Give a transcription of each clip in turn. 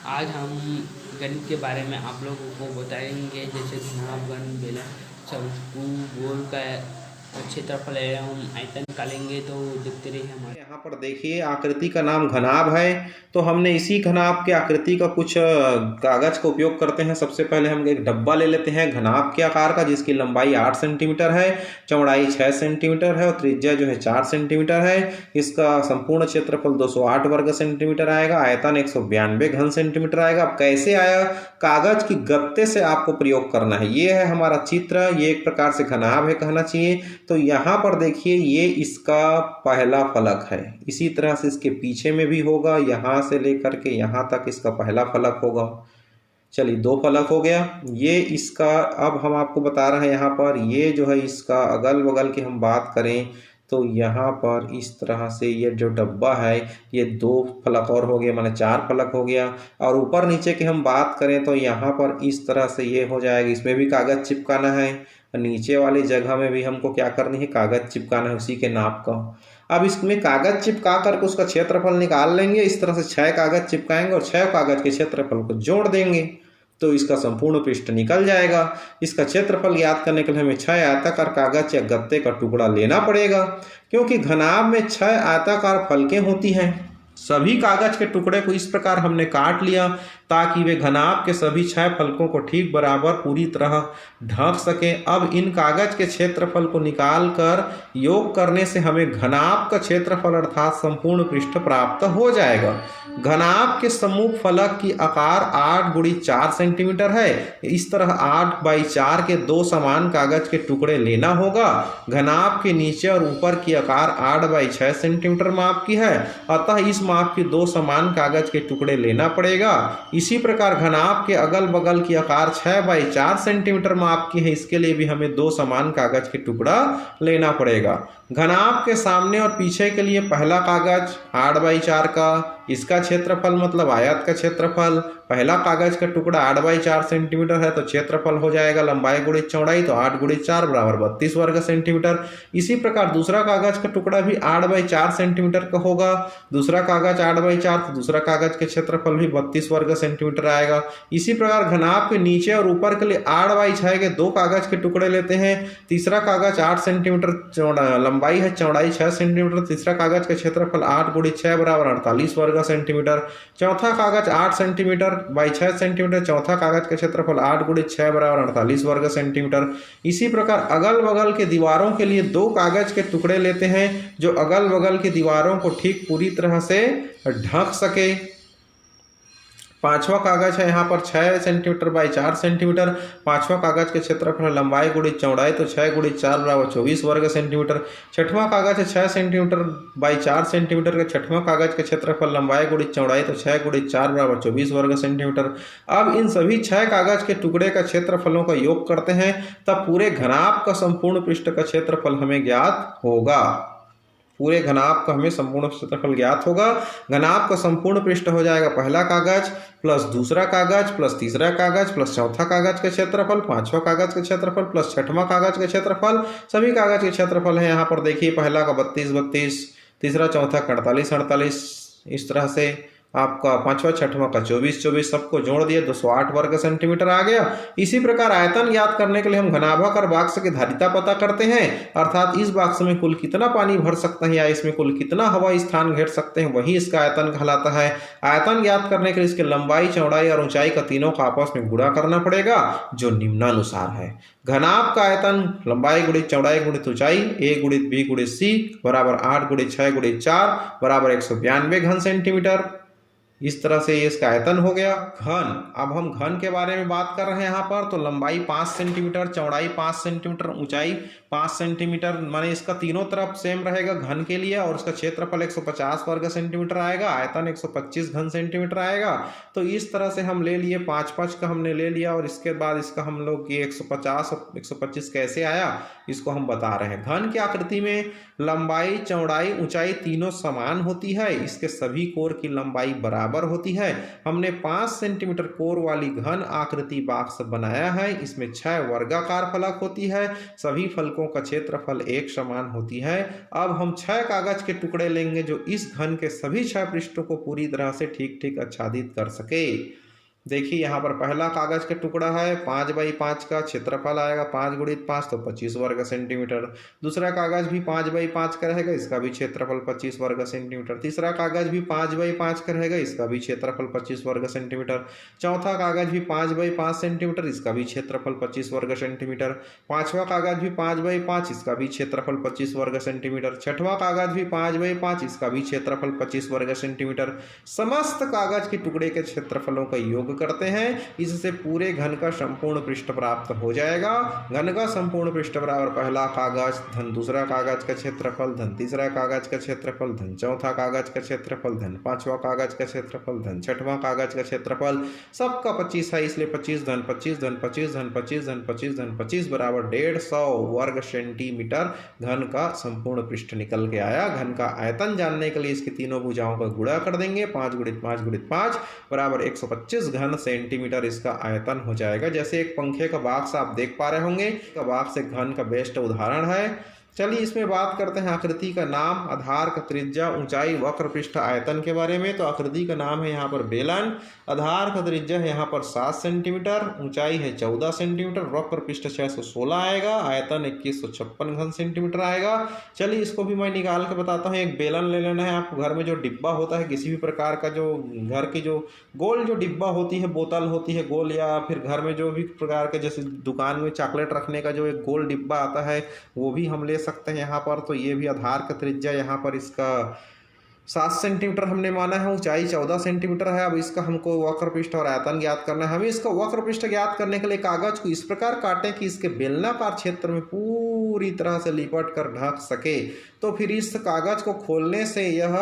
आज हम गणित के बारे में आप लोगों को बताएंगे, जैसे घनाभ घन बेलन शंकु गोल का क्षेत्रफल एवं आयतन निकालेंगे। तो देखते रहिए हमारे। यहाँ पर देखिए आकृति का नाम घनाभ है। तो हमने इसी घनाभ के आकृति का कुछ कागज का उपयोग करते हैं। सबसे पहले हम एक डब्बा ले लेते हैं घनाभ के आकार का, जिसकी लंबाई 8 सेंटीमीटर है, चौड़ाई 6 सेंटीमीटर है और त्रिज्या जो है 4 सेंटीमीटर है। इसका संपूर्ण क्षेत्रफल 208 वर्ग सेंटीमीटर आएगा, आयतन 192 घन सेंटीमीटर आएगा। अब कैसे आया? कागज की गत्ते से आपको प्रयोग करना है। ये है हमारा चित्र, ये एक प्रकार से घनाभ है कहना चाहिए। तो यहाँ पर देखिए ये इसका पहला फलक है। इसी तरह से इसके पीछे में भी होगा, यहाँ से लेकर के यहाँ तक इसका पहला फलक होगा। चलिए 2 फलक हो गया। ये इसका, अब हम आपको बता रहे हैं यहाँ पर ये जो है इसका अगल बगल की हम बात करें तो यहाँ पर इस तरह से ये जो डब्बा है ये 2 फलक और हो गया, माने 4 फलक हो गया। और ऊपर नीचे की हम बात करें तो यहाँ पर इस तरह से ये हो जाएगा। इसमें भी कागज चिपकाना है, नीचे वाली जगह में भी हमको क्या करनी है, कागज चिपकाना है उसी के नाप का। अब इसमें कागज चिपका करके उसका क्षेत्रफल निकाल लेंगे। इस तरह से 6 कागज चिपकाएंगे और 6 कागज के क्षेत्रफल को जोड़ देंगे तो इसका संपूर्ण पृष्ठ निकल जाएगा। इसका क्षेत्रफल ज्ञात करने के लिए हमें 6 आयताकार कागज या गत्ते का टुकड़ा लेना पड़ेगा, क्योंकि घनाभ में 6 आयताकार फलकें होती हैं। सभी कागज के टुकड़े को इस प्रकार हमने काट लिया ताकि वे घनाभ के सभी 6 फलकों को ठीक बराबर पूरी तरह ढक सके। अब इन कागज के क्षेत्रफल को निकाल कर योग करने से हमें घनाभ का क्षेत्रफल अर्थात संपूर्ण पृष्ठ प्राप्त हो जाएगा। घनाभ के सम्मुख फलक की आकार 8 गुणी 4 सेंटीमीटर है। इस तरह 8 बाई 4 के 2 समान कागज के टुकड़े लेना होगा। घनाभ के नीचे और ऊपर की आकार 8 बाई 6 सेंटीमीटर माप की है, अतः इस माप के 2 समान कागज के टुकड़े लेना पड़ेगा। इसी प्रकार घनाभ के अगल बगल की आकार 6 बाई 4 सेंटीमीटर माप की है, इसके लिए भी हमें 2 समान कागज के टुकड़ा लेना पड़ेगा। घनाभ के सामने और पीछे के लिए पहला कागज 8 बाई 4 का, इसका क्षेत्रफल मतलब आयत का क्षेत्रफल, पहला कागज का टुकड़ा 8 बाई 4 सेंटीमीटर है तो क्षेत्रफल हो जाएगा लंबाई गुणित चौड़ाई, तो 8 गुणित 4 बराबर 32 वर्ग सेंटीमीटर। इसी प्रकार दूसरा कागज का टुकड़ा भी 8 बाई 4 सेंटीमीटर का होगा, दूसरा कागज 8 बाई 4 तो दूसरा कागज के क्षेत्रफल भी 32 वर्ग सेंटीमीटर आएगा। इसी प्रकार घनाभ के नीचे और ऊपर के लिए 8 बाई 6 के 2 कागज के टुकड़े लेते हैं। तीसरा कागज 8 सेंटीमीटर लंबाई है, चौड़ाई 6 सेंटीमीटर, तीसरा कागज का क्षेत्रफल 8 गुणित 6 बराबर 48 वर्ग सेंटीमीटर। चौथा कागज 8 सेंटीमीटर बाई 6 सेंटीमीटर, चौथा कागज का क्षेत्रफल 8 गुणित 6 बराबर 48 वर्ग सेंटीमीटर। इसी प्रकार अगल बगल के दीवारों के लिए 2 कागज के टुकड़े लेते हैं जो अगल बगल की दीवारों को ठीक पूरी तरह से ढक सके। पांचवा कागज है यहाँ पर 6 सेंटीमीटर बाई 4 सेंटीमीटर, पांचवा कागज के क्षेत्रफल लंबाई गुणित चौड़ाई तो 6 गुणित 4 बराबर 24 वर्ग सेंटीमीटर। छठवां कागज है 6 सेंटीमीटर बाई 4 सेंटीमीटर का, छठवां कागज के क्षेत्रफल लंबाई गुणित चौड़ाई तो 6 गुणित 4 बराबर 24 वर्ग सेंटीमीटर। अब इन सभी 6 कागज के टुकड़े का क्षेत्रफलों का योग करते हैं, तब पूरे घनाभ का संपूर्ण पृष्ठ का क्षेत्रफल हमें ज्ञात होगा। पूरे घनाभ का हमें संपूर्ण क्षेत्रफल ज्ञात होगा। घनाभ का संपूर्ण पृष्ठ हो जाएगा पहला कागज प्लस दूसरा कागज प्लस तीसरा कागज प्लस चौथा कागज का क्षेत्रफल, पांचवा कागज का क्षेत्रफल प्लस छठवां कागज का क्षेत्रफल। सभी कागज के क्षेत्रफल है यहाँ पर देखिए, पहला का 32 तीसरा चौथा का 48 इस तरह से आपका पांचवा छठवां का 24 सबको जोड़ दिए 208 वर्ग सेंटीमीटर आ गया। इसी प्रकार आयतन ज्ञात करने के लिए हम घनाभाकार बाक्स की धारिता पता करते हैं, अर्थात इस बाक्स में कुल कितना पानी भर सकते हैं या इसमें कुल कितना हवा स्थान घेर सकते हैं, वही इसका आयतन कहलाता है। आयतन ज्ञात करने के लिए इसके लंबाई चौड़ाई और ऊंचाई का तीनों का आपस में गुणा करना पड़ेगा, जो निम्नानुसार है। घनाभ का आयतन लंबाई गुणित चौड़ाई गुणित ऊंचाई a गुणित b गुणित c बराबर 8 गुणित 6 गुणित 4 बराबर 192 घन सेंटीमीटर। इस तरह से ये इसका आयतन हो गया। घन, अब हम घन के बारे में बात कर रहे हैं यहाँ पर। तो लंबाई 5 सेंटीमीटर, चौड़ाई 5 सेंटीमीटर, ऊंचाई 5 सेंटीमीटर, माने इसका तीनों तरफ सेम रहेगा घन के लिए, और उसका क्षेत्रफल 150 वर्ग सेंटीमीटर आएगा, आयतन 125 घन सेंटीमीटर आएगा। तो इस तरह से हम ले लिए 5 का हमने ले लिया, और इसके बाद इसका हम लोग ये 150 और 125 कैसे आया इसको हम बता रहे हैं। घन की आकृति में लंबाई चौड़ाई ऊंचाई तीनों समान होती है, इसके सभी कोर की लंबाई बराबर होती है। हमने 5 सेंटीमीटर कोर वाली घन आकृति बाक्स बनाया है। इसमें 6 वर्गाकार फलक होती है, सभी फलकों फलकों का क्षेत्रफल एक समान होती है। अब हम 6 कागज के टुकड़े लेंगे जो इस घन के सभी 6 पृष्ठों को पूरी तरह से ठीक ठीक आच्छादित कर सके। देखिए यहाँ पर पहला कागज का टुकड़ा है 5x5 का, क्षेत्रफल आएगा 5 × 5 तो 25 वर्ग सेंटीमीटर। दूसरा कागज भी 5x5 का रहेगा, इसका भी क्षेत्रफल 25 वर्ग सेंटीमीटर। तीसरा कागज भी 5x5 का रहेगा, इसका भी क्षेत्रफल 25 वर्ग सेंटीमीटर। चौथा कागज भी 5x5 सेंटीमीटर, इसका भी क्षेत्रफल 25 वर्ग सेंटीमीटर। पांचवा कागज भी 5x5, इसका भी क्षेत्रफल 25 वर्ग सेंटीमीटर। छठवां कागज भी 5x5, इसका भी क्षेत्रफल 25 वर्ग सेंटीमीटर। समस्त कागज के टुकड़े के क्षेत्रफलों का योग करते हैं, इससे पूरे घन का संपूर्ण पृष्ठ प्राप्त हो जाएगा। घन का संपूर्ण पृष्ठ बराबर पहला कागज धन दूसरा कागज का क्षेत्रफल धन तीसरा कागज का क्षेत्रफल धन चौथा कागज का क्षेत्रफल धन पांचवा कागज का क्षेत्रफल धन छठवां कागज का क्षेत्रफल, सबका 25 है, इसलिए 25 धन 25 धन 25 धन 25 धन 25 धन 25 बराबर 150 वर्ग सेंटीमीटर घन का संपूर्ण पृष्ठ निकल के आया। घन का आयतन जानने के लिए इसकी तीनों भुजाओं का गुणा कर देंगे, 5 × 5 × 5 बराबर 125 घन सेंटीमीटर इसका आयतन हो जाएगा। जैसे एक पंखे का बॉक्स आप देख पा रहे होंगे, का बॉक्स एक घन का बेस्ट उदाहरण है। चलिए इसमें बात करते हैं आकृति का नाम, आधार का त्रिज्या, ऊंचाई, वक्र पृष्ठ, आयतन के बारे में। तो आकृति का नाम है यहाँ पर बेलन, आधार का त्रिज्या है यहाँ पर 7 सेंटीमीटर, ऊंचाई है 14 सेंटीमीटर, वक्र पृष्ठ 616 आएगा, आयतन 2156 घन सेंटीमीटर आएगा। चलिए इसको भी मैं निकाल के बताता हूँ। एक बेलन ले लेना है आपको। घर में जो डिब्बा होता है किसी भी प्रकार का, जो घर की जो गोल जो डिब्बा होती है, बोतल होती है गोल, या फिर घर में जो भी प्रकार के, जैसे दुकान में चॉकलेट रखने का जो एक गोल डिब्बा आता है, वो भी हम ले सकते हैं यहाँ पर। तो ये भी आधार का त्रिज्या यहाँ पर इसका 7 सेंटीमीटर हमने माना है, ऊंचाई 14 सेंटीमीटर है। अब इसका हमको वक्र पृष्ठ और आयतन ज्ञात करना है। हमें इसका वक्र पृष्ठ ज्ञात करने के लिए कागज को इस प्रकार काटें कि इसके बेलनाकार क्षेत्र में पूरी तरह से लिपट कर ढक सके। तो फिर इस कागज को खोलने से यह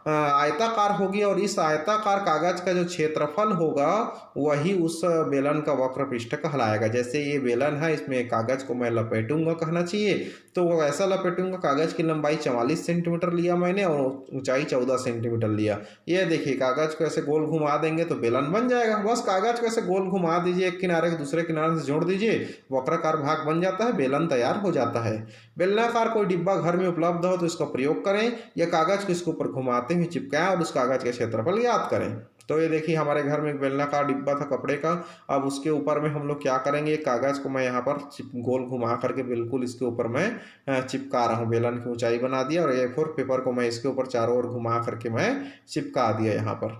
आयताकार होगी, और इस आयताकार कागज का जो क्षेत्रफल होगा वही उस बेलन का वक्र पृष्ठ कहलाएगा। जैसे ये बेलन है, इसमें कागज को मैं लपेटूंगा कहना चाहिए, तो वो ऐसा लपेटूंगा। कागज की लंबाई 44 सेंटीमीटर लिया मैंने और ऊंचाई 14 सेंटीमीटर लिया। ये देखिए कागज को ऐसे गोल घुमा देंगे तो बेलन बन जाएगा। बस कागज को ऐसे गोल घुमा दीजिए, एक किनारे को दूसरे किनारे से जोड़ दीजिए, वक्राकार भाग बन जाता है, बेलन तैयार हो जाता है। बेलनाकार कोई डिब्बा घर में उपलब्ध हो तो इसका प्रयोग करें, या कागज को इसके ऊपर घुमाते हुए चिपकाएं और उस कागज का क्षेत्रफल ज्ञात करें। तो ये देखिए हमारे घर में एक बेलनाकार डिब्बा था कपड़े का। अब उसके ऊपर में हम लोग क्या करेंगे, कागज को मैं यहाँ पर गोल घुमा करके बिल्कुल इसके ऊपर मैं चिपका रहा हूँ। बेलन की ऊंचाई बना दिया और A4 पेपर को मैं इसके ऊपर चारों ओर घुमा करके मैं चिपका दिया यहाँ पर।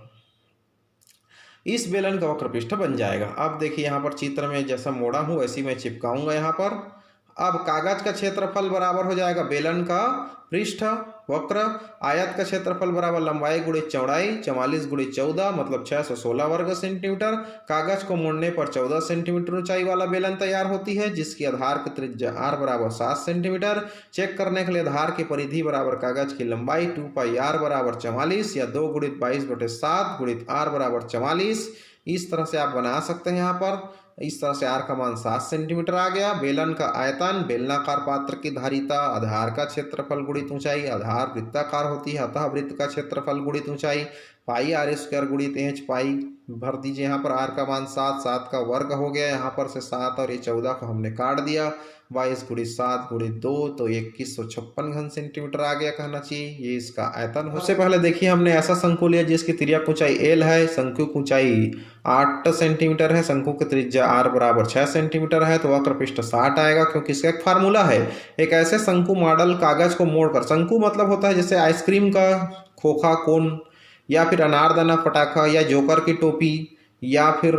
इस बेलन का वक्र पृष्ठ बन जाएगा। अब देखिए यहाँ पर चित्र में जैसा मोड़ा हूँ वैसी मैं चिपकाऊंगा यहाँ पर। अब कागज का क्षेत्रफल बराबर हो जाएगा बेलन का पृष्ठ वक्र, आयत का क्षेत्रफल बराबर लंबाई गुणे चौड़ाई, 44 × 14 मतलब 616 वर्ग सेंटीमीटर। कागज को मोड़ने पर 14 सेंटीमीटर ऊंचाई वाला बेलन तैयार होती है, जिसकी आधार की त्रिज्या r बराबर 7 सेंटीमीटर। चेक करने के लिए आधार की परिधि बराबर कागज की लंबाई 2πr बराबर 44 या 2 × 22/7 × r बराबर 44। इस तरह से आप बना सकते हैं। यहाँ पर इस तरह से r का मान 7 सेंटीमीटर आ गया। बेलन का आयतन, बेलनाकार पात्र की धारिता, आधार का क्षेत्रफल गुणित ऊंचाई, आधार वृत्ताकार होती है अतः वृत्त का क्षेत्रफल गुणित ऊंचाई, πr² गुणित h पाई भर दीजिए। यहाँ पर r का मान 7 का वर्ग हो गया, यहाँ पर से 7 और ये 14 को हमने काट दिया, 22 × 7 × 2 तो 2156 घन सेंटीमीटर आ गया कहना चाहिए। ये इसका आयतन हो। सबसे पहले देखिए हमने ऐसा शंकु लिया जिसकी त्रिज्या ऊंचाई l है, शंकु की ऊंचाई 8 सेंटीमीटर है, शंकु की त्रिज्या r बराबर 6 सेंटीमीटर है, तो वक्र पृष्ठ 60 आएगा क्योंकि इसका एक फार्मूला है। एक ऐसे शंकु मॉडल कागज को मोड़कर, शंकु मतलब होता है जैसे आइसक्रीम का खोखा कोन, या फिर अनारदाना पटाखा, या जोकर की टोपी, या फिर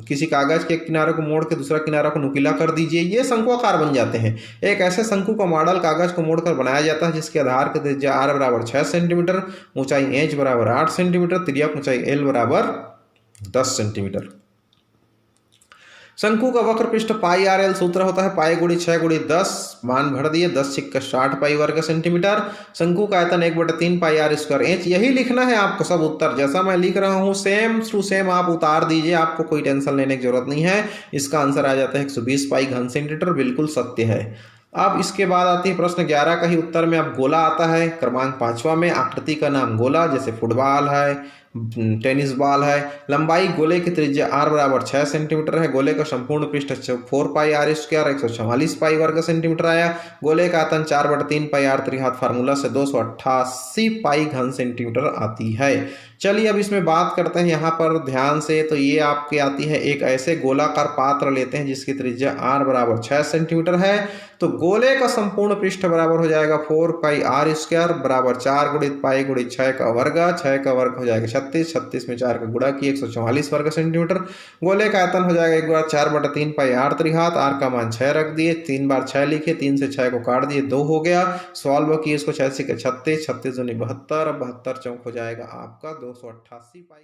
किसी कागज के किनारे को मोड़ के दूसरा किनारा को नुकीला कर दीजिए, ये शंकुआकार बन जाते हैं। एक ऐसे शंकु का मॉडल कागज को मोड़कर बनाया जाता है जिसके आधार की त्रिज्या r बराबर 6 सेंटीमीटर, ऊंचाई h बराबर 8 सेंटीमीटर, त्रिज्या ऊंचाई l बराबर 10 सेंटीमीटर। शंकु का वक्र पृष्ठ πrl सूत्र होता है पाई × 6 × 10, मान भर दिए 10 × 60 पाई वर्ग सेंटीमीटर। शंकु का आयतन 1/3 πr² h। यही लिखना है आपको सब उत्तर जैसा मैं लिख रहा हूँ सेम टू सेम आप उतार दीजिए, आपको कोई टेंशन लेने की जरूरत नहीं है। इसका आंसर आ जाता है 120 पाई घन सेंटीमीटर, बिल्कुल सत्य है। अब इसके बाद आती है प्रश्न 11 का ही उत्तर में अब गोला आता है क्रमांक 5वां में। आकृति का नाम गोला, जैसे फुटबॉल है, टेनिस बॉल है। लंबाई गोले की त्रिज्या r बराबर 6 सेंटीमीटर है। गोले का संपूर्ण पृष्ठ 4 पाई r स्क्वायर 144 पाई वर्ग सेंटीमीटर आया। गोले का आयतन 4/3 पाई r त्रिघात फार्मूला से 288 पाई घन सेंटीमीटर आती है। चलिए अब इसमें बात करते हैं यहाँ पर ध्यान से। तो ये आपकी आती है, एक ऐसे गोलाकार पात्र लेते हैं जिसकी त्रिज्या r बराबर 6 सेंटीमीटर है। तो गोले का संपूर्ण पृष्ठ बराबर हो जाएगा 4 पाई r स्क्वायर बराबर 4 गुणित पाई गुणित 6 का वर्ग। 6 का वर्ग हो जाएगा 36, 36 में 4 का गुणा किए 144 वर्ग सेंटीमीटर। गोले का आयतन हो जाएगा एक बार 4/3 पाई r त्रिघात। r का मान 6 रख दिए, 3 बार 6 लिखे, 3 से 6 को काट दिए, 2 हो गया। सॉल्व किए इसको, 6 के 36, 36 दूनी 72, 72 चौक हो जाएगा आपका 288 पाई।